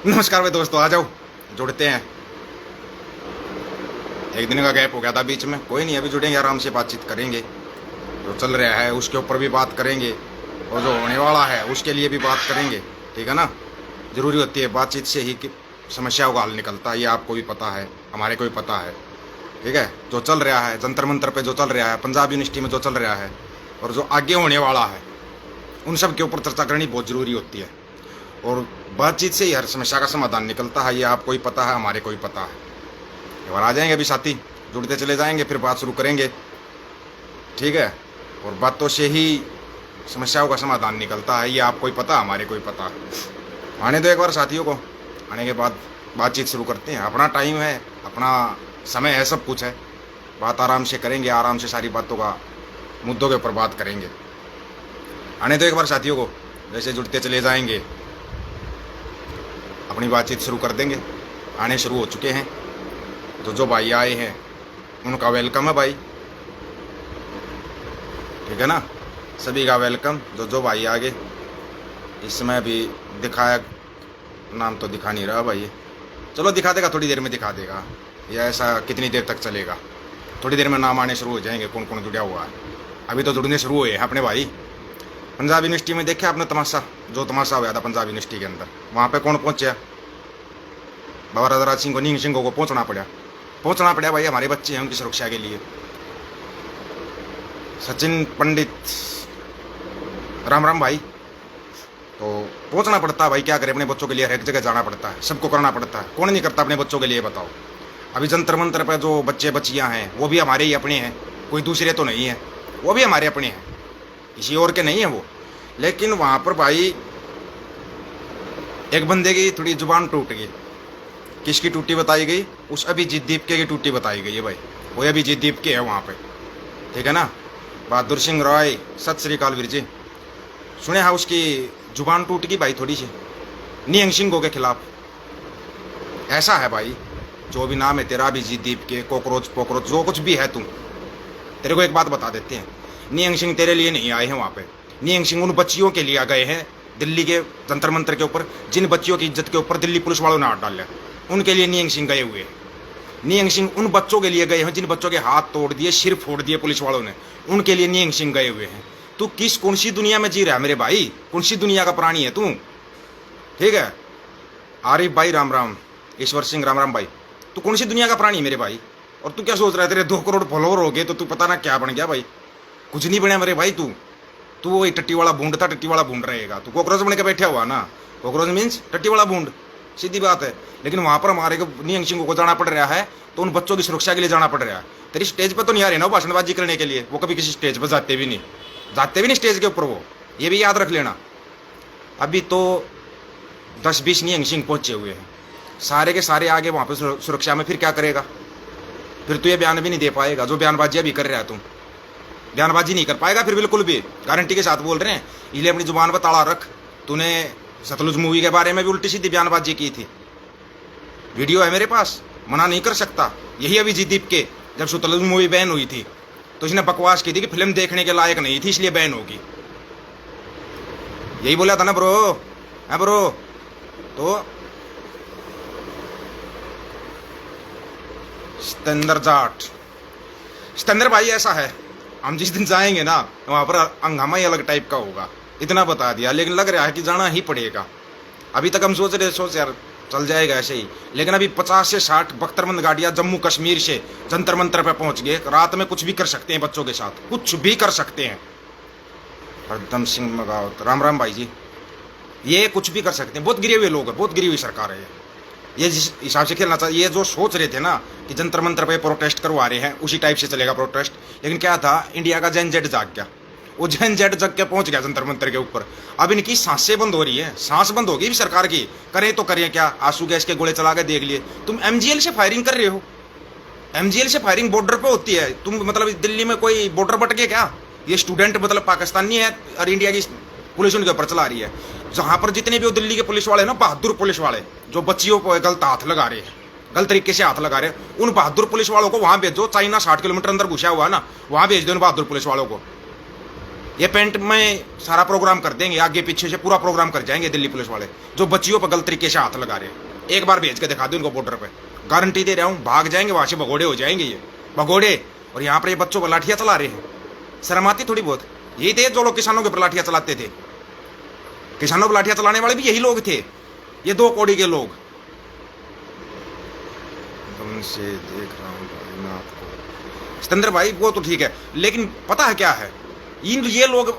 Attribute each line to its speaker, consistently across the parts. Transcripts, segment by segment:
Speaker 1: नमस्कार भाई दोस्तों, आ जाओ जुड़ते हैं। एक दिन का गैप हो गया था बीच में, कोई नहीं, अभी जुड़ेंगे, आराम से बातचीत करेंगे। जो चल रहा है उसके ऊपर भी बात करेंगे और जो होने वाला है उसके लिए भी बात करेंगे, ठीक है ना। ज़रूरी होती है बातचीत से ही कि समस्याओं का हल निकलता है, ये आपको भी पता है, हमारे को भी पता है, ठीक है। जो चल रहा है जंतर मंतर पे, जो चल रहा है पंजाब यूनिवर्सिटी में, जो चल रहा है और जो आगे होने वाला है, उन सब के ऊपर चर्चा करनी बहुत ज़रूरी होती है। और बातचीत से ही हर समस्या का समाधान निकलता है, ये आपको ही पता है, हमारे को भी पता है। एक बार आ जाएंगे अभी साथी, जुड़ते चले जाएंगे, फिर बात शुरू करेंगे, ठीक है। और बातों से ही समस्याओं का समाधान निकलता है, ये आपको ही पता, हमारे को ही पता है। आने दो एक बार साथियों को, आने के बाद बातचीत शुरू करते हैं। अपना टाइम है, अपना समय है, सब कुछ है, बात आराम से करेंगे, आराम से सारी बातों का मुद्दों के ऊपर बात करेंगे। आने दो एक बार साथियों को, जैसे जुड़ते चले जाएंगे अपनी बातचीत शुरू कर देंगे। आने शुरू हो चुके हैं, जो भाई आए हैं उनका वेलकम है भाई, ठीक है ना। सभी का वेलकम। जो भाई आगे, इसमें भी दिखाया नाम तो दिखा नहीं रहा भाई, चलो दिखा देगा, थोड़ी देर में दिखा देगा। या ऐसा कितनी देर तक चलेगा, थोड़ी देर में नाम आने शुरू हो जाएंगे, कौन कौन जुड़ा हुआ है। अभी तो जुड़ने शुरू हुए हैं अपने भाई। पंजाब यूनिवर्सिटी में देखा आपने तमाशा, जो तमाशा हुआ था पंजाब यूनिवर्सिटी के अंदर, वहाँ पे कौन पहुँचा? बाबा राजाराज सिंह को, नींग सिंह को पहुँचना पड़ा भाई, हमारे बच्चे हैं, उनकी सुरक्षा के लिए। सचिन पंडित, राम राम भाई, तो पहुँचना पड़ता है भाई, क्या करें, अपने बच्चों के लिए हर एक जगह जाना पड़ता है, सबको करना पड़ता है। कौन नहीं करता अपने बच्चों के लिए, बताओ। अभी जंतर मंतर पर जो बच्चे बच्चियाँ हैं वो भी हमारे ही अपने हैं, कोई दूसरे तो नहीं है, वो भी हमारे अपने हैं, किसी और के नहीं है वो। लेकिन वहाँ पर भाई एक बंदे की थोड़ी जुबान टूट गई। किसकी टूटी बताई गई? उस अभिजीत दीपके की टूटी बताई गई है भाई, वो अभिजीत दीपके है वहाँ पे, ठीक है ना। बहादुर सिंह रॉय, सत श्री अकाल वीर जी। सुने हाँ, उसकी जुबान टूट गई भाई थोड़ी सी, निहंग सिंह के खिलाफ। ऐसा है भाई, जो भी नाम है तेरा, अभिजीत दीपके, कॉकरोच पोकरोच, जो कुछ भी है तुम, तेरे को एक बात बता देते हैं, निहंग सिंह तेरे लिए नहीं आए हैं वहाँ पे। निहंग सिंह उन बच्चियों के लिए गए हैं दिल्ली के जंतर मंतर के ऊपर, जिन बच्चियों की इज्जत के ऊपर दिल्ली पुलिस वालों ने हाथ डाला, उनके लिए निहंग सिंह गए हुए हैं। निहंग सिंह उन बच्चों के लिए गए हैं जिन बच्चों के हाथ तोड़ दिए, सिर फोड़ दिए पुलिस वालों ने, उनके लिए निहंग सिंह गए हुए हैं। तू कौन सी दुनिया में जी रहा है मेरे भाई? कौन सी दुनिया का प्राणी है तू? ठीक है, आरिफ भाई राम राम, ईश्वर सिंह राम राम भाई, तू कौन सी दुनिया का प्राणी है मेरे भाई? और तू क्या सोच रहा है, तेरे 2 करोड़ फॉलोवर हो गए तो तू पता ना क्या बन गया भाई? कुछ नहीं बना मेरे भाई, तू वही टट्टी वाला बूंद था, टट्टी वाला बूंद रहेगा। तू कॉकरोच बन के बैठा हुआ ना, कॉकरोच मीन्स टट्टी वाला बूंद, सीधी बात है। लेकिन वहाँ पर हमारे को निहंग सिंह को जाना पड़ रहा है, तो उन बच्चों की सुरक्षा के लिए जाना पड़ रहा है। तेरी स्टेज पर तो नहीं आ रही ना भाषणबाजी करने के लिए, वो कभी किसी स्टेज पर जाते भी नहीं स्टेज के ऊपर, वो ये भी याद रख लेना। अभी तो 10-20 निहंग सिंह पहुंचे हुए हैं, सारे के सारे आगे वहाँ पर सुरक्षा में, फिर क्या करेगा? फिर तू ये बयान भी नहीं दे पाएगा, जो बयानबाजी अभी कर रहा है तू, बयानबाजी नहीं कर पाएगा फिर, बिल्कुल भी गारंटी के साथ बोल रहे हैं। इसलिए अपनी जुबान पर ताला रख। तूने सतलुज मूवी के बारे में भी उल्टी सीधी बयानबाजी की थी, वीडियो है मेरे पास, मना नहीं कर सकता। यही अभिजीत दीपके, जब सतलुज मूवी बैन हुई थी तो इसने बकवास की थी कि फिल्म देखने के लायक नहीं थी, इसलिए बैन होगी, यही बोला था ना ब्रो, है ब्रो? तो सतेंद्र जाट, सतेंद्र भाई ऐसा है, हम जिस दिन जाएंगे ना वहाँ पर हंगामा ही अलग टाइप का होगा, इतना बता दिया। लेकिन लग रहा है कि जाना ही पड़ेगा। अभी तक हम सोच यार चल जाएगा ऐसे ही, लेकिन अभी 50 से 60 बख्तरबंद गाड़ियाँ जम्मू कश्मीर से जंतर मंतर पे पहुँच गए। रात में कुछ भी कर सकते हैं बच्चों के साथ, कुछ भी कर सकते हैं। हरदम सिंह मगावत, राम राम भाई जी, ये कुछ भी कर सकते हैं। बहुत गिरे हुए लोग हैं, बहुत गिरी हुई सरकार है ये जिस हिसाब से खेलना चाहिए। ये जो सोच रहे थे ना कि जंतर मंतर पे प्रोटेस्ट करवा रहे हैं, उसी टाइप से चलेगा प्रोटेस्ट। लेकिन क्या था, इंडिया का जेन जेड जाग गया, वो जेन जेड जग के पहुंच गया जंतर मंतर के ऊपर। अब इनकी सांसें बंद हो रही है, सांस बंद होगी भी सरकार की। करें तो करें क्या, आंसू गैस के गोले चला के देख लिए। तुम MGL से फायरिंग कर रहे हो, MGL से फायरिंग बॉर्डर पे होती है। तुम मतलब दिल्ली में कोई बॉर्डर बट गया क्या? ये स्टूडेंट मतलब पाकिस्तानी है और इंडिया की पुलिस उनके ऊपर चला रही है। जहां पर जितने भी वो दिल्ली के पुलिस वाले ना, बहादुर पुलिस वाले, जो बच्चियों को गलत हाथ लगा रहे हैं, गलत तरीके से हाथ लगा रहे हैं, उन बहादुर पुलिस वालों को वहां भेजो। चाइना 60 किलोमीटर अंदर घुसा हुआ है ना, वहां भेज दो उन बहादुर पुलिस वालों को। ये पेंट में सारा प्रोग्राम कर देंगे, आगे पीछे से पूरा प्रोग्राम कर जाएंगे दिल्ली पुलिस वाले जो बच्चियों पर गलत तरीके से हाथ लगा रहे हैं। एक बार भेज के दिखा दो इनको बॉर्डर पे, गारंटी दे रहा हूँ भाग जाएंगे वहां से, भगोड़े हो जाएंगे ये भगोड़े। और यहाँ पर ये बच्चों पर लाठियां चला रहे हैं, शर्म आती थोड़ी बहुत। यही थे जो लोग किसानों के ऊपर लाठियां चलाते थे, किसानों पर लाठियां चलाने वाले भी यही लोग थे, ये 2 कौड़ी के लोग। से देख रहा हूँ भाई मैं आपको सिकंदर भाई, वो तो ठीक है, लेकिन पता है क्या है, ये लोग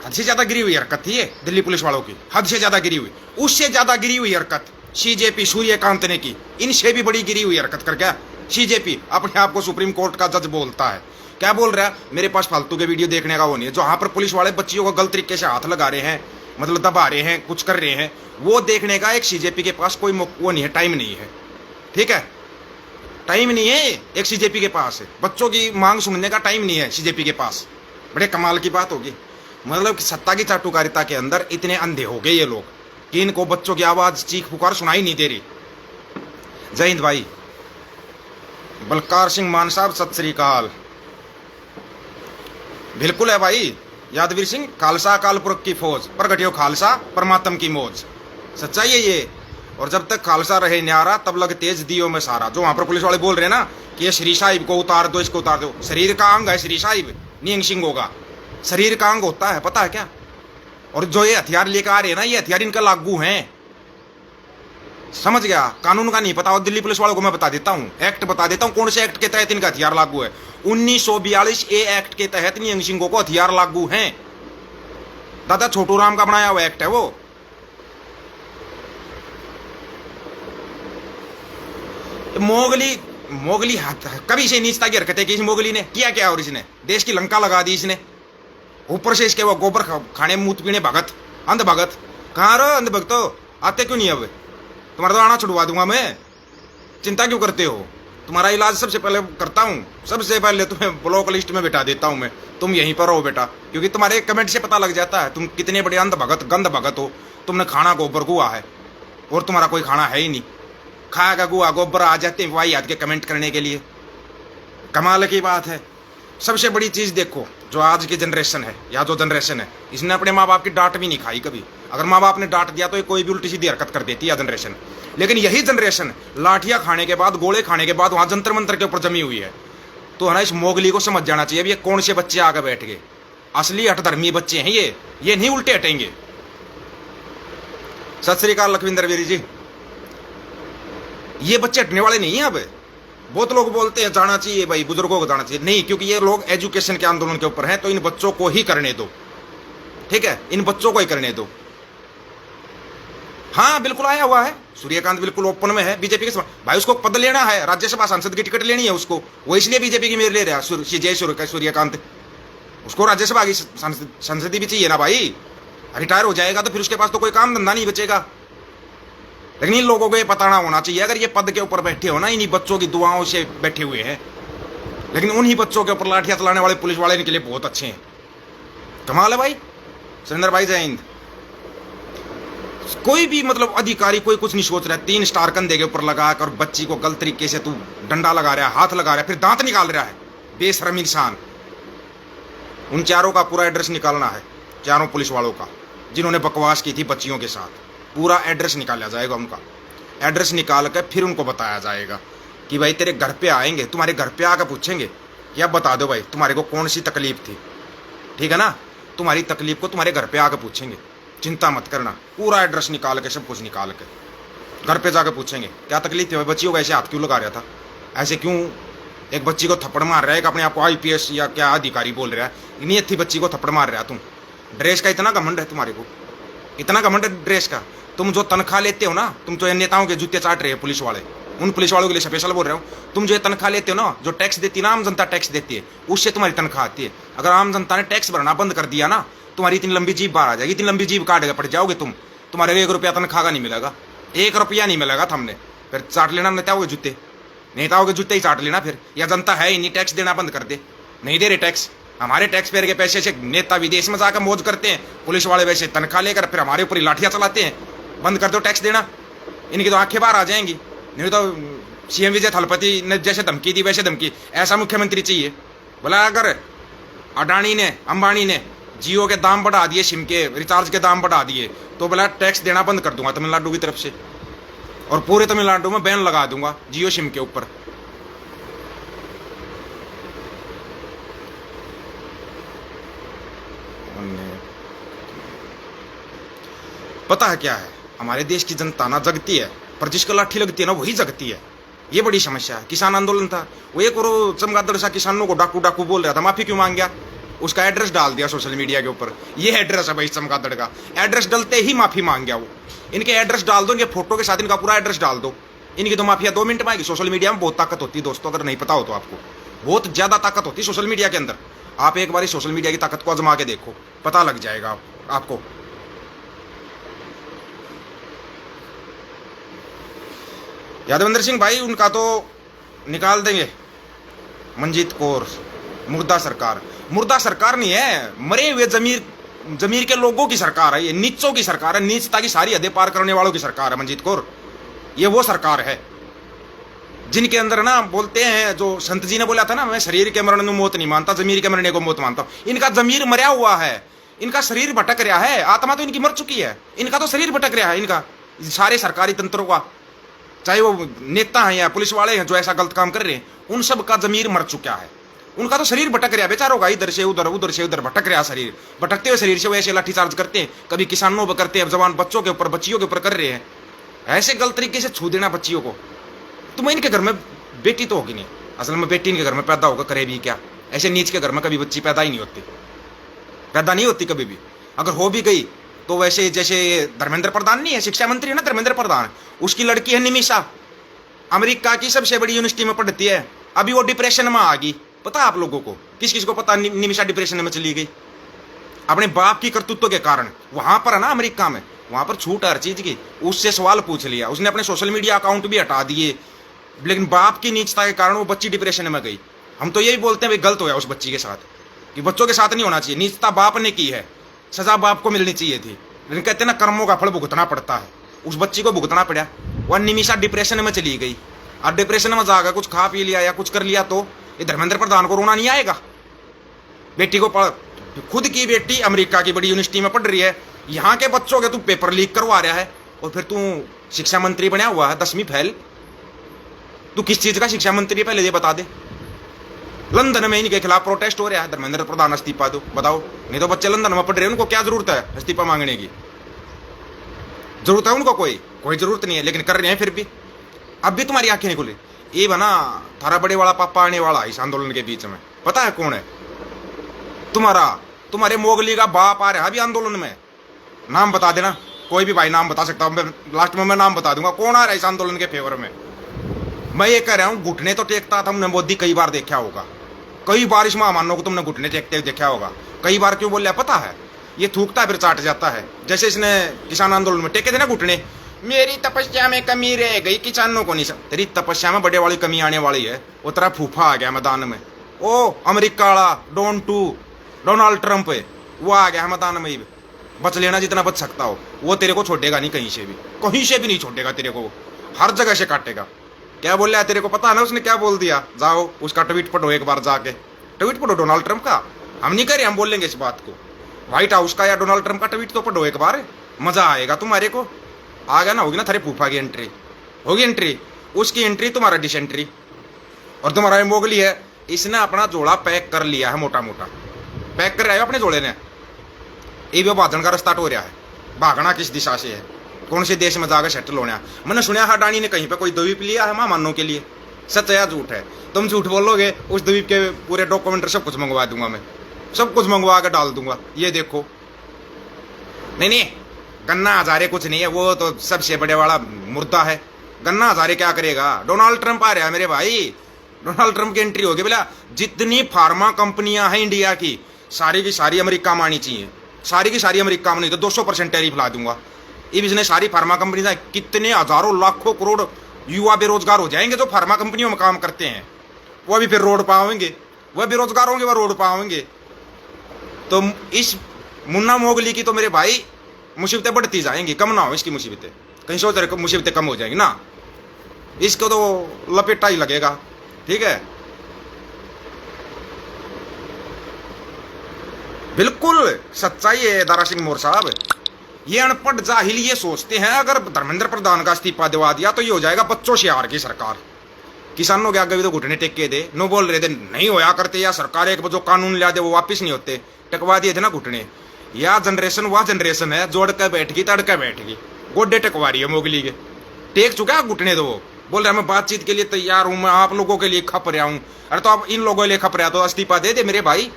Speaker 1: हद से ज्यादा गिरी हुई हरकत थी ये दिल्ली पुलिस वालों की, हद से ज्यादा गिरी हुई। उससे ज्यादा गिरी हुई हरकत सीजेपी सूर्यकांत ने की, इनसे भी बड़ी गिरी हुई हरकत कर गया सीजेपी। अपने आप को सुप्रीम कोर्ट का जज बोलता है, क्या बोल रहा है, मेरे पास फालतू के वीडियो देखने का वो नहीं है। जहां पर पुलिस वाले बच्चियों को गलत तरीके से हाथ लगा रहे हैं, मतलब दबा रहे हैं, कुछ कर रहे हैं, वो देखने का एक सीजेपी के पास कोई वो नहीं है, टाइम नहीं है। ठीक है, टाइम नहीं है एक सीजेपी के पास, बच्चों की मांग सुनने का टाइम नहीं है सीजेपी के पास। बड़े कमाल की बात होगी, मतलब कि सत्ता की चाटुकारिता के अंदर इतने अंधे हो गए ये लोग कि इनको बच्चों की आवाज चीख पुकार सुनाई नहीं दे रही। जय हिंद भाई। बलकार सिंह मान साहब सत श्री अकाल। बिल्कुल है भाई यादवीर सिंह, खालसा अकाल पुरख की फौज, प्रगटियो खालसा परमात्म की मौज। सच्चाई है ये। और जब तक खालसा रहे न्यारा तब लग तेज दियो में सारा। जो वहां पर पुलिस वाले बोल रहे हैं ना कि ये श्री साहिब को उतार दो, इसको उतार दो, शरीर का अंग है श्री साहिब, नियंग सिंह होगा, शरीर का अंग होता है, पता है क्या। और जो ये हथियार लेकर आ रहे हैं ना, ये हथियार इनका लागू है, समझ गया। कानून का नहीं पता, और दिल्ली पुलिस वालों को मैं बता देता हूं, एक्ट बता देता हूं कौन से एक्ट के तहत इनका हथियार लागू है। 1942 ए एक्ट के तहत नियंग सिंह को हथियार लागू है। दादा छोटू राम का बनाया हुआ एक्ट है वो। मोगली कभी से नीचता की हरकतें की इस मोगली ने किया क्या, और इसने देश की लंका लगा दी इसने। ऊपर से इसके वो गोबर खाने मूत पीने भगत, अंध भगत। कहाँ रहो अंध भगत, आते क्यों नहीं अब, तुम्हारा तो आना छुड़वा दूंगा मैं, चिंता क्यों करते हो। तुम्हारा इलाज सबसे पहले करता हूँ, सबसे पहले तुम्हें ब्लॉक लिस्ट में बिठा देता हूँ मैं, तुम यहीं पर रहो बेटा, क्योंकि तुम्हारे कमेंट से पता लग जाता है तुम कितने बड़े अंध भगत गंध भगत हो। तुमने खाना गोबर गुआ है और तुम्हारा कोई खाना है ही नहीं, खाएगा गुआ गोबर आ जाते हैं वही याद के कमेंट करने के लिए। कमाल की बात है। सबसे बड़ी चीज देखो, जो आज की जनरेशन है या जो जनरेशन है, इसने अपने माँ बाप की डांट भी नहीं खाई कभी। अगर माँ बाप ने डांट दिया तो ये कोई भी उल्टी सीधी हरकत कर देती है जनरेशन। लेकिन यही जनरेशन लाठियां खाने के बाद, गोले खाने के बाद वहां जंतर मंतर के ऊपर जमी हुई है। तो है ना, इस मोगली को समझ जाना चाहिए ये कौन से बच्चे आगे बैठ गए। असली हठधर्मी बच्चे हैं ये नहीं उल्टे हटेंगे। सत श्री अकाल लखविंदर वीर जी। ये बच्चे हटने वाले नहीं है। अब बहुत लोग बोलते हैं जाना चाहिए भाई, बुजुर्गों को जाना चाहिए, नहीं, क्योंकि ये लोग एजुकेशन के आंदोलन के ऊपर हैं, तो इन बच्चों को ही करने दो। ठीक है, इन बच्चों को ही करने दो। हाँ बिल्कुल आया हुआ है सूर्यकांत, बिल्कुल ओपन में है बीजेपी के भाई। उसको पद लेना है, राज्यसभा सांसद की टिकट लेनी है उसको, वो इसलिए बीजेपी की मेयर ले रहा है जय सूर्यकांत। उसको राज्यसभा की संसदीय भी चाहिए ना भाई, रिटायर हो जाएगा तो फिर उसके पास तो कोई काम धंधा नहीं बचेगा। लेकिन इन लोगों को ये पता ना होना चाहिए, अगर ये पद के ऊपर बैठे हो ना, इन्हीं बच्चों की दुआओं से बैठे हुए हैं, लेकिन उन्हीं बच्चों के ऊपर लाठियां चलाने वाले पुलिस वाले इनके लिए बहुत अच्छे हैं। कमाल है भाई। सुरेंद्र भाई जय हिंद। कोई भी मतलब अधिकारी कोई कुछ नहीं सोच रहा है, 3 स्टार कंधे के ऊपर लगा कर बच्ची को गलत तरीके से तू डंडा लगा रहा है, हाथ लगा रहा है, फिर दांत निकाल रहा है, बेशरम इंसान। उन चारों का पूरा एड्रेस निकालना है, चारों पुलिस वालों का जिन्होंने बकवास की थी बच्चियों के साथ। पूरा एड्रेस निकाला जाएगा, उनका एड्रेस निकाल कर फिर उनको बताया जाएगा कि भाई तेरे घर पे आएंगे, तुम्हारे घर पे आकर पूछेंगे कि अब बता दो भाई तुम्हारे को कौन सी तकलीफ थी। ठीक है ना, तुम्हारी तकलीफ को तुम्हारे घर पे आकर पूछेंगे, चिंता मत करना। पूरा एड्रेस निकाल के, सब कुछ निकाल के घर पे जाकर पूछेंगे क्या तकलीफ थी भाई, बच्चियों को ऐसे हाथ क्यों लगा रहा था, ऐसे क्यों एक बच्ची को थप्पड़ मार रहा है, अपने आप को IPS या क्या अधिकारी बोल रहा है, नहीं थी बच्ची को थप्पड़ मार रहा है। तुम ड्रेस का इतना घमंड है तुम्हारे को, इतना घमंड है ड्रेस का। तुम जो तनख्वाह लेते हो ना, तुम जो नेताओं के जूते चाट रहे हो पुलिस वाले, उन पुलिस वालों के लिए स्पेशल बोल रहे हो, तुम जो तनख्वाह लेते हो ना, जो टैक्स देती है ना, आम जनता टैक्स देती है, उससे तुम्हारी तनख्वाह आती है। अगर आम जनता ने टैक्स भरना बंद कर दिया ना, तुम्हारी इतनी लंबी जीभ बाहर आ जाएगी, इतनी लंबी जीभ काट पड़ जाओगे तुम, तुम्हारे 1 रुपया तनख्वाह का नहीं मिलेगा, 1 रुपया नहीं मिलेगा हमने। फिर चाट लेना नेताओं के जूते, नेताओं के जूते ही चाट लेना फिर। या जनता है ही नहीं, टैक्स देना बंद कर दे, नहीं दे रहे टैक्स, हमारे टैक्स पेयर के पैसे से नेता विदेश में जाकर मौज करते हैं, पुलिस वाले वैसे तनख्वाह लेकर फिर हमारे ऊपर लाठियां चलाते हैं। बंद कर दो टैक्स देना, इनकी तो आंखें बाहर आ जाएंगी। नहीं तो CM विजय थलपति ने जैसे धमकी दी वैसे धमकी, ऐसा मुख्यमंत्री चाहिए। बोला अगर अडानी ने अंबानी ने जियो के दाम बढ़ा दिए, सिम के रिचार्ज के दाम बढ़ा दिए, तो बोला टैक्स देना बंद कर दूंगा तमिलनाडु की तरफ से, और पूरे तमिलनाडु में बैन लगा दूंगा जियो सिम के ऊपर। पता है क्या है, हमारे देश की जनता ना जगती है, पर जिसको लाठी लगती है ना वही जगती है। ये बड़ी समस्या है। किसान आंदोलन था, वो एक और चमगादड़ सा किसानों को डाकू डाकू बोल रहा था, माफी क्यों मांग गया? उसका एड्रेस डाल दिया सोशल मीडिया के ऊपर, ये एड्रेस है भाई चमगादड़ का। एड्रेस डलते ही माफी मांग गया वो। इनके एड्रेस डाल दो, इनके फोटो के साथ इनका पूरा एड्रेस डाल दो, इनकी तो माफिया 2 मिनट में आएगी। सोशल मीडिया में बहुत ताकत होती है दोस्तों, अगर नहीं पता हो तो आपको, बहुत ज्यादा ताकत होती है सोशल मीडिया के अंदर। आप एक बार सोशल मीडिया की ताकत को आजमा के देखो, पता लग जाएगा आपको। यादवेंद्र सिंह भाई उनका तो निकाल देंगे, मंजीत कौर। मुर्दा सरकार, मुर्दा सरकार नहीं है, मरे हुए जमीर के लोगों की सरकार है ये, नीचों की सरकार है, नीचता की सारी हदें पार करने वालों की सरकार है मंजीत कौर। ये वो सरकार है जिनके अंदर ना बोलते हैं, जो संत जी ने बोला था ना, मैं शरीर के मरण को मौत नहीं मानता, जमीर के मरने को मौत मानता हूं। इनका जमीर मरा हुआ है, इनका शरीर भटक रहा है, आत्मा तो इनकी मर चुकी है, इनका तो शरीर भटक रहा है। इनका सारे सरकारी तंत्रों का, चाहे वो नेता हैं या पुलिस वाले हैं जो ऐसा गलत काम कर रहे हैं, उन सब का जमीर मर चुका है। उनका तो शरीर भटक रहा है बेचारों का, इधर से उधर, उधर से उधर भटक रहा शरीर। भटकते हुए शरीर से वो ऐसे लाठीचार्ज करते हैं, कभी किसानों पर करते हैं, जवान बच्चों के ऊपर, बच्चियों के ऊपर कर रहे हैं। ऐसे गलत तरीके से छू देना बच्चियों को। तो मैं इनके घर में बेटी तो होगी नहीं, असल में बेटी इनके घर में पैदा होगा, करे भी क्या? ऐसे नीच के घर में कभी बच्ची पैदा ही नहीं होती, पैदा नहीं होती कभी भी। अगर हो भी गई तो वैसे जैसे धर्मेंद्र प्रधान नहीं है, शिक्षा मंत्री है ना धर्मेंद्र प्रधान, उसकी लड़की है निमिषा, अमेरिका की सबसे बड़ी यूनिवर्सिटी में पढ़ती है, अभी वो डिप्रेशन में आ गई। पता आप लोगों को? किस किस को पता निमिषा डिप्रेशन में चली गई? अपने बाप की करतूतों के कारण। वहां पर है ना अमेरिका में, वहां पर छूट हर चीज की। उससे सवाल पूछ लिया उसने, अपने सोशल मीडिया अकाउंट भी हटा दिए, लेकिन बाप की नीचता के कारण वो बच्ची डिप्रेशन में गई। हम तो यही बोलते हैं भाई गलत होया उस बच्ची के साथ, कि बच्चों के साथ नहीं होना चाहिए। नीचता बाप ने की है, सजा बाप को मिलनी चाहिए थी, लेकिन कहते ना कर्मों का फल भुगतना पड़ता है। उस बच्ची को भुगतना पड़ा, वह निमिषा डिप्रेशन में चली गई। और डिप्रेशन में जाकर कुछ खा पी लिया या कुछ कर लिया तो ये धर्मेंद्र प्रधान को रोना नहीं आएगा? बेटी को खुद की बेटी अमेरिका की बड़ी यूनिवर्सिटी में पढ़ रही है, यहाँ के बच्चों के तू पेपर लीक करवा रहा है, और फिर तू शिक्षा मंत्री बना हुआ है, 10वीं फेल। तू किस चीज का शिक्षा मंत्री पहले ये बता दे। लंदन में इनके खिलाफ प्रोटेस्ट हो रहा है, धर्मेंद्र प्रधान इस्तीफा दो, बताओ। नहीं तो बच्चे लंदन में पढ़ रहे हैं, उनको क्या जरूरत है इस्तीफा मांगने की? जरूरत है उनको? कोई जरूरत नहीं है, लेकिन कर रहे हैं फिर भी। अब भी तुम्हारी आंखें नहीं खुली। ये बना थारा बड़े वाला पापा आने वाला इस आंदोलन के बीच में, पता है कौन है? तुम्हारे मोगली का बाप आ रहा है अभी आंदोलन में। नाम बता देना, कोई भी भाई नाम बता सकता हूं, लास्ट में मैं नाम बता दूंगा कौन आ रहा है इस आंदोलन के फेवर में। मैं ये कह रहा हूं, घुटने तो टेकता था हमने मोदी कई बार देखा होगा, कई बार इस महामानव को तुमने घुटने टेकते हुए देखा होगा। कई बार क्यों बोल रहा पता है? ये थूकता है फिर चाट जाता है। जैसे इसने किसान आंदोलन में टेके थे ना घुटने, मेरी तपस्या में कमी रह गई, किसानों को नहीं सब। तेरी तपस्या में बड़े वाली कमी आने वाली है। वो तेरा फूफा आ गया मैदान में, ओ अमेरिका वाला डोनाल्ड ट्रंप है, वो आ गया मैदान में। बच लेना जितना बच सकता हो, वो तेरे को छोड़ेगा नहीं, कहीं से भी नहीं छोड़ेगा तेरे को, हर जगह से काटेगा। क्या बोल रहा है तेरे को पता है ना उसने क्या बोल दिया? जाओ उसका ट्वीट पढ़ो एक बार जाके, ट्वीट पढ़ो डोनाल्ड ट्रंप का। हम नहीं कह रहे, हम बोल लेंगे इस बात को। व्हाइट हाउस का या डोनाल्ड ट्रंप का ट्वीट तो पढ़ो एक बार, मजा आएगा तुम्हारे को। आ गया ना, होगी ना थारे फूफा की एंट्री, होगी एंट्री, उसकी एंट्री तुम्हारा डिसेंट्री। और तुम्हारा मोगली है, इसने अपना जोड़ा पैक कर लिया है, मोटा मोटा पैक कर रहा है अपने जोड़े ने। ये भी भागने का रास्ता टो रहा है, भागना किस दिशा से है, कौन से देश में जाकर सेटल होना। मैंने सुना हडानी ने कहीं पे कोई द्वीप लिया है मानो के लिए, सच है या झूठ है? तुम झूठ बोलोगे, उस द्वीप के पूरे डॉक्यूमेंट सब कुछ मंगवा दूंगा मैं, सब कुछ मंगवा कर डाल दूंगा। ये देखो, नहीं गन्ना हजारे कुछ नहीं है, वो तो सबसे बड़े वाला मुर्दा है। गन्ना हजारे क्या करेगा? डोनाल्ड ट्रंप आ रहा है मेरे भाई, डोनाल्ड ट्रंप की एंट्री होगी। बोला जितनी फार्मा कंपनियां हैं इंडिया की, सारी की सारी अमेरिका में आनी चाहिए, सारी की सारी अमेरिका में, नहीं तो 200% टैरिफ ला दूंगा। ये बिजनेस सारी फार्मा कंपनी है, कितने हजारों लाखों करोड़ युवा बेरोजगार हो जाएंगे जो फार्मा कंपनियों में काम करते हैं। वो भी फिर रोड पाओगे, वह बेरोजगार होंगे, वह रोड पाओगे। तो इस मुन्ना मोगली की तो मेरे भाई मुसीबतें बढ़ती जाएंगी, कम ना हो इसकी मुसीबतें। कहीं सोच रहे मुसीबतें कम हो जाएंगी ना, इसको तो लपेटा ही लगेगा। ठीक है, बिल्कुल सच्चाई है दारा सिंह मोर साहब। ये अनपढ़ जाहिल ये सोचते हैं अगर धर्मेंद्र प्रधान का इस्तीफा दिवा दिया तो ये हो जाएगा बच्चों से हार की सरकार। किसानों के आगे भी तो घुटने टेक के दे, नो बोल रहे थे नहीं होया करते, या सरकार एक जो कानून ला दे वो वापिस नहीं होते, टकवा दिए थे ना घुटने। या जनरेशन वह जनरेशन है जोड़ के बैठ गई तड़ के बैठ गई, गोड्डे टकवा रही है मोगली के, टेक चुका है घुटने। तो वो बोल रहे मैं बातचीत के लिए तैयार हूं, मैं आप लोगों के लिए खप रहा हूं। अरे तो आप इन लोगों के लिए खप रहा तो इस्तीफा दे दे मेरे भाई,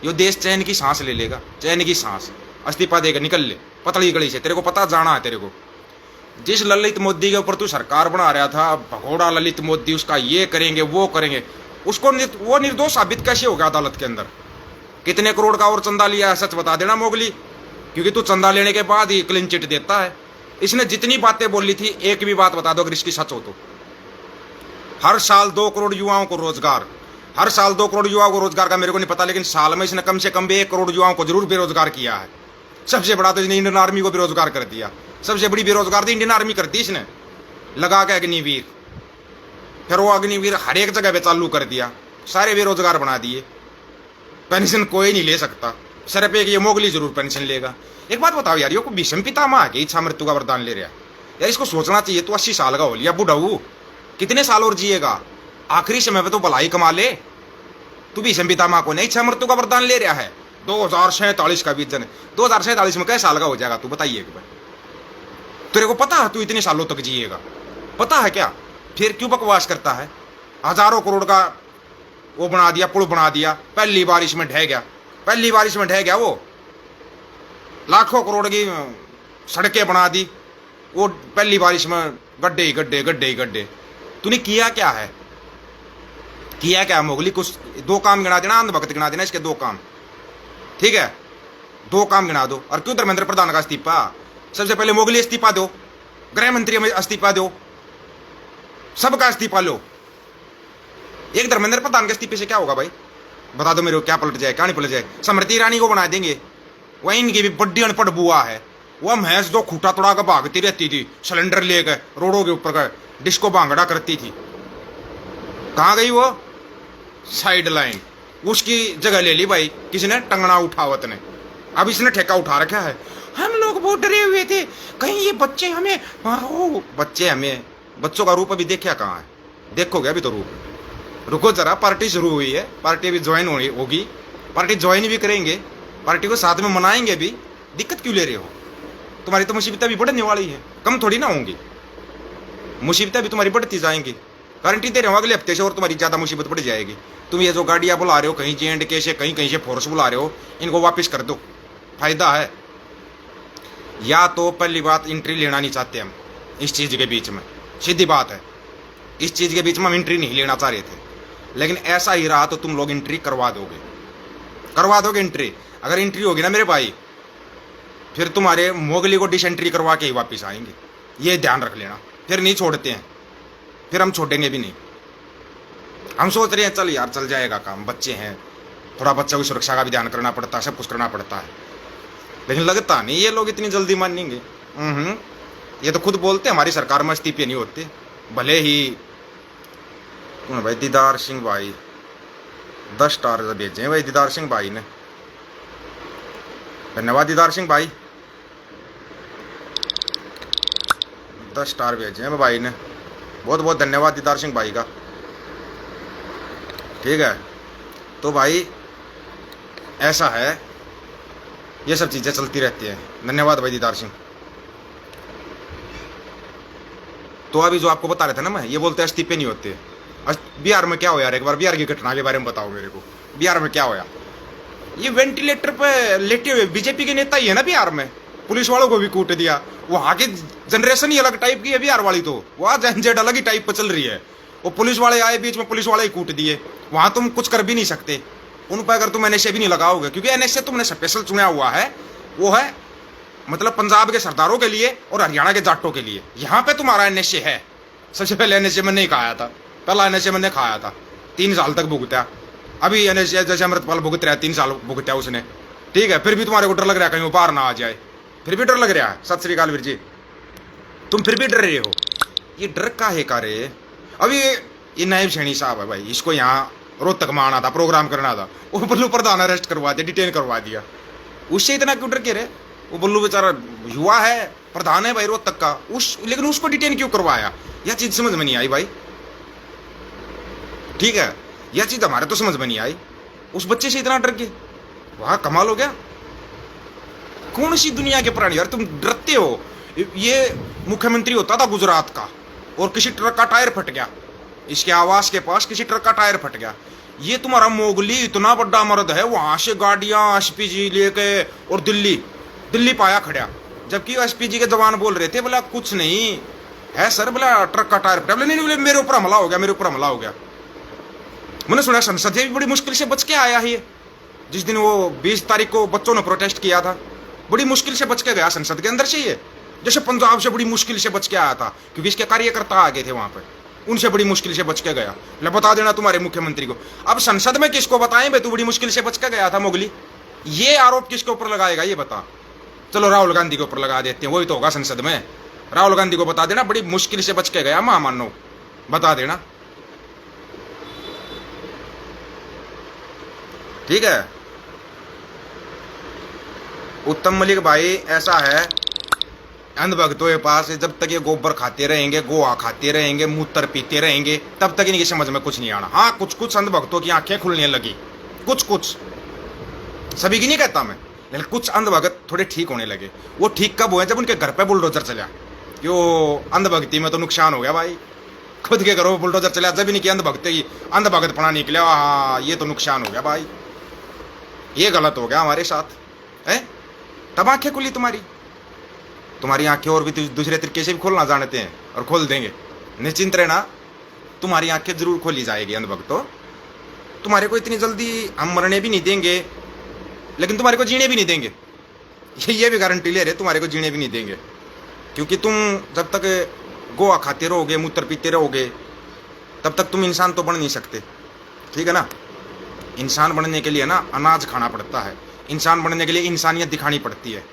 Speaker 1: यो देश चैन की सांस ले लेगा, चैन की सांस। इस्तीफा देगा, निकल ले पतली गली से, तेरे को पता जाना है तेरे को। जिस ललित मोदी के ऊपर तू सरकार बना रहा था, भगोड़ा ललित मोदी, उसका ये करेंगे वो करेंगे, उसको वो निर्दोष साबित कैसे होगा अदालत के अंदर? कितने करोड़ का और चंदा लिया है सच बता देना मोगली, क्योंकि तू चंदा लेने के बाद ही क्लीन चिट देता है। इसने जितनी बातें बोली थी एक भी बात बता दो अगर इसकी सच हो तो। हर साल 2 करोड़ युवाओं को रोजगार, हर साल 2 करोड़ युवाओं को रोजगार का मेरे को नहीं पता, लेकिन साल में इसने कम से कम भी 1 करोड़ युवाओं को जरूर बेरोजगार किया है। सबसे बड़ा तो इसने इंडियन आर्मी को बेरोजगार कर दिया, सबसे बड़ी बेरोजगार तो इंडियन आर्मी कर दी इसने लगा के अग्निवीर। फिर वो अग्निवीर हर एक जगह पे चालू कर दिया, सारे बेरोजगार बना दिए। पेंशन कोई नहीं ले सकता, सिर्फ एक ये मोगली जरूर पेंशन लेगा। एक बात बताओ यार, ये को भीष्म पितामह के इच्छा मृत्यु का वरदान ले रहा है यार, इसको सोचना चाहिए। तू 80 साल का हो लिया बुढ़ाऊ, कितने साल और जिएगा? आखिरी समय पे तो भलाई कमा ले। तू भीष्म पितामह को नहीं इच्छा मृत्यु का वरदान ले रहा है। 2047 का विजन, 2047 में कैसे साल का हो जाएगा तू बताइए एक बार? तेरे को पता है तू इतने सालों तक जिएगा? पता है क्या? फिर क्यों बकवास करता है? हजारों करोड़ का वो बना दिया, पुल बना दिया, पहली बारिश में ढह गया, पहली बारिश में ढह गया वो। लाखों करोड़ की सड़कें बना दी, वो पहली बारिश में गड्ढे ही गड्ढे, गड्ढे ही गड्ढे। तूने किया क्या है? किया क्या मोगली? कुछ 2 काम गिना देना, अंधभक्त गिना देना इसके 2 काम, ठीक है? 2 काम गिना दो। और क्यों धर्मेंद्र प्रधान का इस्तीफा? सबसे पहले मोगली इस्तीफा दो, गृह मंत्री में इस्तीफा दो, सबका इस्तीफा लो। एक धर्मेंद्र प्रधान के इस्तीफे से क्या होगा भाई? बता दो मेरे को, क्या पलट जाए, क्या नहीं पलट जाए? स्मृति ईरानी को बना देंगे, वह इनकी भी बड्डी अनपढ़ बुआ है, वह भैंस जो खूटा तोड़ा कर भागती रहती थी, सिलेंडर लेकर रोडों के ऊपर का डिस्को भांगड़ा करती थी, कहाँ गई वो? साइड लाइन, उसकी जगह ले ली भाई किसने? टंगना उठावत ने। अब इसने ठेका उठा रखा है। हम लोग बहुत डरे हुए थे कहीं ये बच्चे हमें, बच्चे हमें, बच्चों का रूप अभी देखा कहाँ है? देखोगे अभी तो रूप। रुको जरा, पार्टी शुरू हुई है, पार्टी अभी ज्वाइन होगी, पार्टी ज्वाइन भी करेंगे, पार्टी को साथ में मनाएंगे भी। दिक्कत क्यों ले रहे हो? तुम्हारी तो मुसीबतें भी बढ़ने वाली है, कम थोड़ी ना होंगी। मुसीबतें भी तुम्हारी बढ़ती जाएंगी, गारंटी दे रहे हो अगले हफ्ते से और तुम्हारी ज़्यादा मुसीबत बढ़ जाएगी। तुम ये जो गाड़ियाँ बुला रहे हो कहीं J&K से, कहीं कहीं से फोर्स बुला रहे हो, इनको वापस कर दो, फायदा है। या तो पहली बात एंट्री लेना नहीं चाहते हम इस चीज़ के बीच में, सीधी बात है, इस चीज़ के बीच में हम एंट्री नहीं लेना चाह रहे थे, लेकिन ऐसा ही रहा तो तुम लोग एंट्री करवा दोगे एंट्री। अगर एंट्री होगी ना मेरे भाई, फिर तुम्हारे मोगली को डिसेंट्री करवा के ही वापस आएंगे, ये ध्यान रख लेना। फिर नहीं छोड़ते हैं, फिर हम छोड़ेंगे भी नहीं। हम सोच रहे हैं चल यार चल जाएगा काम, बच्चे हैं, थोड़ा बच्चों की सुरक्षा का भी ध्यान करना पड़ता है, सब कुछ करना पड़ता है, लेकिन लगता नहीं ये लोग इतनी जल्दी मानेंगे। ये तो खुद बोलते हमारी सरकार में इस्तीफे नहीं होते, भले ही भाई दीदार सिंह भाई 10 स्टार भेजे हैं भाई दीदार सिंह भाई ने, धन्यवाद दीदार सिंह भाई, 10 स्टार भेजे हैं भाई ने, बहुत बहुत धन्यवाद दीदार सिंह भाई का। ठीक है, तो भाई ऐसा है, ये सब चीज़ें चलती रहती हैं। धन्यवाद भाई दीदार सिंह। तो अभी जो आपको बता रहे थे ना मैं, ये बोलते हैं इस्तीफे नहीं होते। बिहार में क्या हो यार, एक बार बिहार की घटना के बारे में बताओ मेरे को, बिहार में क्या होया? ये वेंटिलेटर पे लेटे हुए बीजेपी के नेता ही है ना बिहार में, पुलिस वालों को भी कूट दिया। वहाँ की जनरेशन ही अलग टाइप की है बिहार वाली, तो वहाँ झंझट अलग ही टाइप पर चल रही है। वो पुलिस वाले आए बीच में, पुलिस वाले ही कूट दिए, वहाँ तुम कुछ कर भी नहीं सकते उन पर, अगर तुम NSA भी नहीं लगाओगे, क्योंकि NSA तुमने स्पेशल चुना हुआ है, वो है मतलब पंजाब के सरदारों के लिए और हरियाणा के जाटों के लिए। यहाँ पे तुम्हारा NSA है। सबसे पहले NSA मैंने ही खाया था, पहला NSA मैंने खाया था, 3 साल तक भुगता। अभी NSA जैसे अमृतपाल भुगत रहा है, 3 साल भुगता उसने, ठीक है। फिर भी तुम्हारे को डर लग रहा है कहीं वो बाहर ना आ जाए, फिर भी डर लग रहा है। सत श्री अकाल वीर जी, तुम फिर भी डर रहे हो। ये डर का है का रे? अभी ये नायब सैनी साहब है भाई, इसको यहाँ रोहतक में आना था, प्रोग्राम करना था, वो बल्लू प्रधान अरेस्ट करवा दिया, डिटेन करवा दिया। उससे इतना क्यों डर के रहे? वो बल्लू बेचारा युवा है, प्रधान है भाई रोहतक का, लेकिन उसको डिटेन क्यों करवाया? यह चीज समझ में नहीं आई भाई। ठीक है, यह चीज हमारे तो समझ में नहीं आई। उस बच्चे से इतना डर के, वाह कमाल हो गया। कौन सी दुनिया के प्राणी यार, तुम डरते हो। ये मुख्यमंत्री होता था गुजरात का, और किसी ट्रक का टायर फट गया, इसके आवास के पास किसी ट्रक का टायर फट गया। ये तुम्हारा मोगली इतना बड़ा मर्द है, वहां से गाड़ियां एसपीजी लेके और दिल्ली पाया खड़ा, जबकि एसपीजी के जवान बोल रहे थे बोला कुछ नहीं है सर, बोला ट्रक का टायर फटा। बोले नहीं, मेरे ऊपर हमला हो गया, मेरे ऊपर हमला हो गया। मैंने सुना संसद से भी बड़ी मुश्किल से बच के आया है ये। जिस दिन वो 20 तारीख को बच्चों ने प्रोटेस्ट किया था, बड़ी मुश्किल से बच के गया संसद के अंदर से ये। जैसे पंजाब से बड़ी मुश्किल से बच के आया था, क्योंकि इसके कार्यकर्ता आ गए थे वहां पर, उनसे बड़ी मुश्किल से बच के गया। बता देना तुम्हारे मुख्यमंत्री को। अब संसद में किसको बताएं भाई तू बड़ी मुश्किल से बच के गया था मोगली? ये आरोप किसके ऊपर लगाएगा ये बता? चलो राहुल गांधी के ऊपर लगा देते हैं, वही तो होगा संसद में। राहुल गांधी को बता देना बड़ी मुश्किल से बच के गया महामानव, बता देना। ठीक है। उत्तम मलिक भाई ऐसा है, अंधभक्तों के पास जब तक ये गोबर खाते रहेंगे, गोवा खाते रहेंगे, मूत्र पीते रहेंगे, तब तक इनकी समझ में कुछ नहीं आना। हाँ, कुछ अंधभक्तों की आंखें खुलने लगी, कुछ, सभी की नहीं कहता मैं, लेकिन कुछ अंधभक्त थोड़े ठीक होने लगे। वो ठीक कब हुए? जब उनके घर पे बुलडोजर चला। क्यों? अंधभक्ति में तो नुकसान हो गया भाई, खुद के घरों में बुलडोजर चला, जब इनकी अंधभक्तपना निकला। हाँ, ये तो नुकसान हो गया भाई, ये गलत हो गया हमारे साथ है। तब आंखें खुली तुम्हारी आंखें और भी दूसरे तरीके से भी खोलना जानते हैं, और खोल देंगे, निश्चिंत रहना। तुम्हारी आंखें जरूर खोली जाएगी अंधभक्तों। तुम्हारे को इतनी जल्दी हम मरने भी नहीं देंगे, लेकिन तुम्हारे को जीने भी नहीं देंगे, ये भी गारंटी ले रहे, तुम्हारे को जीने भी नहीं देंगे। क्योंकि तुम जब तक गोवा खाते रहोगे, मूत्र पीते रहोगे, तब तक तुम इंसान तो बन नहीं सकते। ठीक है ना? इंसान बनने के लिए ना अनाज खाना पड़ता है, इंसान बनने के लिए इंसानियत दिखानी पड़ती है।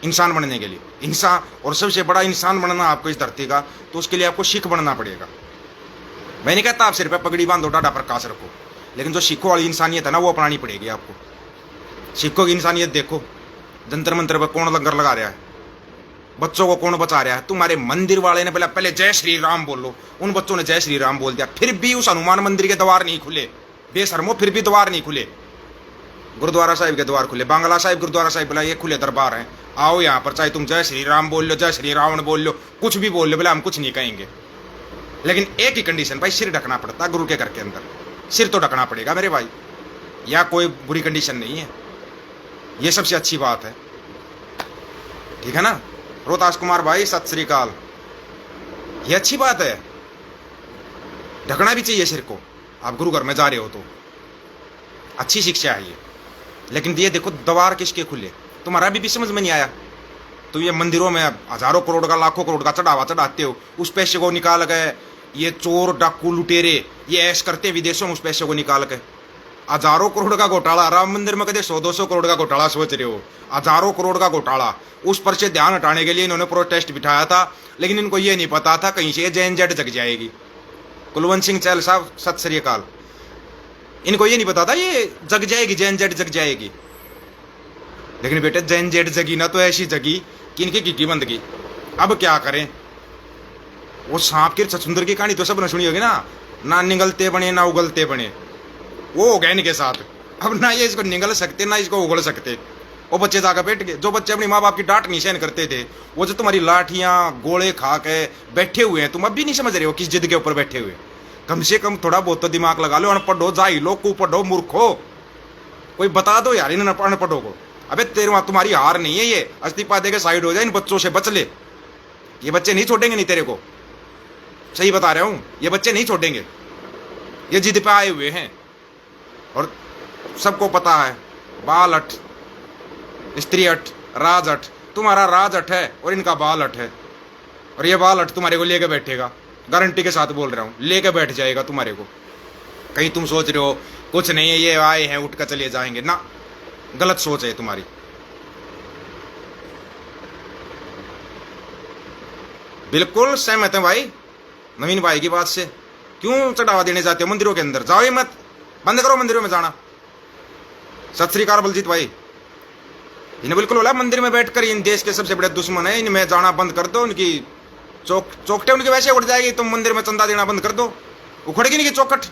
Speaker 1: इंसान बनने के लिए इंसान, और सबसे बड़ा इंसान बनना आपको इस धरती का, तो उसके लिए आपको सिख बनना पड़ेगा। मैं नहीं कहता आप सिर पे पगड़ी बांधो, डाटा प्रकाश रखो, लेकिन जो सिखों वाली इंसानियत है ना, वो अपनानी पड़ेगी आपको। सिखों की इंसानियत देखो, जंतर मंतर पर कौन लंगर लगा रहा है, बच्चों को कौन बचा रहा है? तुम्हारे मंदिर वाले ने पहले जय श्री राम बोलो, उन बच्चों ने जय श्री राम बोल दिया, फिर भी उस हनुमान मंदिर के द्वार नहीं खुले, बेशर्मो, फिर भी द्वार नहीं खुले। गुरुद्वारा साहिब के द्वार खुले, बांग्ला साहिब गुरुद्वारा साहिब बोला ये खुले दरबार हैं, आओ यहाँ पर, चाहे तुम जय श्री राम बोल लो, जय श्री रावण बोल लो, कुछ भी बोल लो, बोला हम कुछ नहीं कहेंगे। लेकिन एक ही कंडीशन भाई, सिर ढकना पड़ता है गुरु के घर के अंदर, सिर तो ढकना पड़ेगा मेरे भाई, या कोई बुरी कंडीशन नहीं है, ये सबसे अच्छी बात है। ठीक है ना? रोहतास कुमार भाई सत श्री अकाल, ये अच्छी बात है, ढकना भी चाहिए सिर को। आप गुरु घर में जा रहे हो तो अच्छी शिक्षा है ये। लेकिन ये देखो द्वार किसके खुले, तुम्हारा भी समझ में नहीं आया। तो ये मंदिरों में हजारों करोड़ का, लाखों करोड़ का चढ़ावा चढ़ाते हो, उस पैसे को निकाल गए ये चोर डाकू लुटेरे ये ऐश करते विदेशों में, उस पैसे को निकाल के हजारों करोड़ का घोटाला। राम मंदिर में कदे 100-200 करोड़ का घोटाला सोच रहे हो, हजारों करोड़ का घोटाला। उस पर से ध्यान हटाने के लिए इन्होंने प्रोटेस्ट बिठाया था, लेकिन इनको ये नहीं पता था कहीं से JNZ जग जाएगी। कुलवंत सिंह चहल साहब सत श्री अकाल, इनको ये नहीं पता था ये जग जाएगी, JNZ जग जाएगी। लेकिन बेटे JNZ जगी ना तो ऐसी जगी कि इनकी गिग्गी बंद गई। अब क्या करें? वो सांप के छछुंदर की कहानी तो सबने सुनी होगी ना निगलते बने ना उगलते बने, वो हो गया इनके साथ। अब ना ये इसको निगल सकते ना इसको उगल सकते। वो बच्चे जाकर बैठ गए, जो बच्चे अपनी माँ बाप की डांट नहीं सहन करते थे, वो जो तुम्हारी लाठियां गोले खा के बैठे हुए हैं, तुम अब भी नहीं समझ रहे हो किस जिद के ऊपर बैठे हुए। कम से कम थोड़ा बहुत तो दिमाग लगा लो, अनपढ़ हो, जाहिलो, कुपढ़ हो, मूर्ख हो, कोई बता दो यार इन अनपढ़ों को। अबे तेरे तुम्हारी हार नहीं है, ये इस्तीफा दे के साइड हो जाए, इन बच्चों से बच ले। ये बच्चे नहीं छोड़ेंगे नहीं तेरे को, सही बता रहा हूं, ये बच्चे नहीं छोड़ेंगे, ये जिद पे आए हुए हैं। और सबको पता है बाल अठ, स्त्री अठ, राज अठ। तुम्हारा राज अठ है और इनका बाल अठ है, और ये बाल अठ तुम्हारे को लेके बैठेगा, गारंटी के साथ बोल रहा हूं, लेके बैठ जाएगा तुम्हारे को। कहीं तुम सोच रहे हो कुछ नहीं है, ये आए हैं उठ कर चले जाएंगे, ना, गलत सोच है तुम्हारी। बिल्कुल सहमत है भाई नवीन भाई की बात से। क्यों चढ़ावा देने जाते हो मंदिरों के अंदर? जाओ ही मत, बंद करो मंदिरों में जाना। सत श्री अकाल बलजीत भाई, इन्हें बिल्कुल बोला मंदिर में बैठकर इन देश के सबसे बड़े दुश्मन है, इनमें जाना बंद कर दो। उनकी चौकटे उनके वैसे उठ जाएगी, तुम मंदिर में चंदा देना बंद कर दो, उखड़ेगी नहीं की चौकट।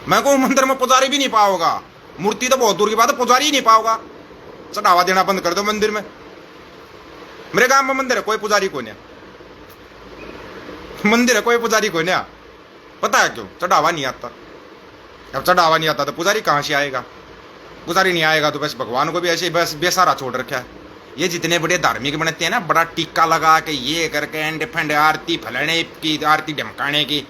Speaker 1: मैं कहूँ मंदिर में पुजारी भी नहीं पाओगा, मूर्ति तो बहुत दूर की बात है, पुजारी ही नहीं पाओगा। चढ़ावा देना बंद कर दो मंदिर में। मेरे गांव में मंदिर है, कोई पुजारी को नहीं, मंदिर है कोई पुजारी को नहीं। पता है क्यों? चढ़ावा नहीं आता। अब चढ़ावा नहीं आता तो पुजारी कहाँ से आएगा? पुजारी नहीं आएगा तो बस भगवान को भी ऐसे बस बेसारा छोड़ रखा है। ये जितने बड़े धार्मिक बनते हैं ना, बड़ा टिक्का लगा के ये करके एंड फंड आरती फलाने की, आरती ढमकाने की,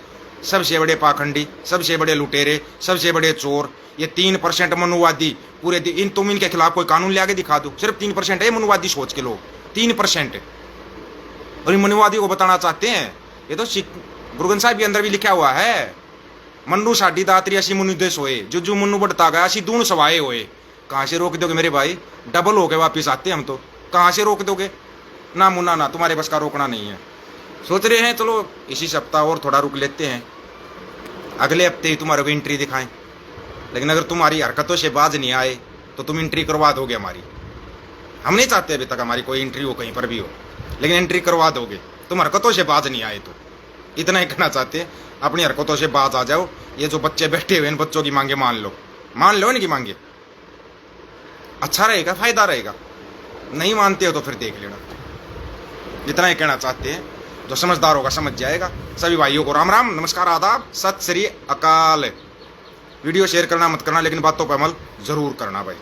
Speaker 1: सबसे बड़े पाखंडी, सबसे बड़े लुटेरे, सबसे बड़े चोर, ये 3% मनुवादी पूरे इन तुम इनके खिलाफ कोई कानून ले आके दिखा दो। सिर्फ 3% है मनुवादी सोच के लोग, 3%। और इन मनुवादियों को बताना चाहते हैं, ये तो गुरु ग्रंथ साहिब के अंदर भी लिखा हुआ है, मनु साडी दातरी असी मुनु देश होए, जो मनु बढ़ता गया असी दून सवाए होए। कहाँ से रोक दोगे मेरे भाई? डबल हो के वापिस आते हम तो, कहाँ से रोक दोगे? ना मुन्ना ना, तुम्हारे बस का रोकना नहीं है। सोच रहे हैं चलो इसी सप्ताह और थोड़ा रुक लेते हैं, अगले हफ्ते ही तुम्हारे को एंट्री दिखाएं। लेकिन अगर तुम्हारी हरकतों से बाज नहीं आए तो तुम एंट्री करवा दोगे हमारी। हम नहीं चाहते अभी तक हमारी कोई एंट्री हो कहीं पर भी हो, लेकिन एंट्री करवा दोगे तुम हरकतों से बाज नहीं आए तो। इतना ही कहना चाहते हैं, अपनी हरकतों से बाज आ जाओ। ये जो बच्चे बैठे हुए इन बच्चों की मांगे मान लो इनकी मांगे, अच्छा रहेगा, फायदा रहेगा। नहीं मानते हो तो फिर देख लेना। इतना ही कहना चाहते हैं, जो समझदार होगा समझ जाएगा। सभी भाइयों को राम राम, नमस्कार, आदाब, सत श्री अकाल। वीडियो शेयर करना मत करना, लेकिन बातों पर अमल जरूर करना भाई।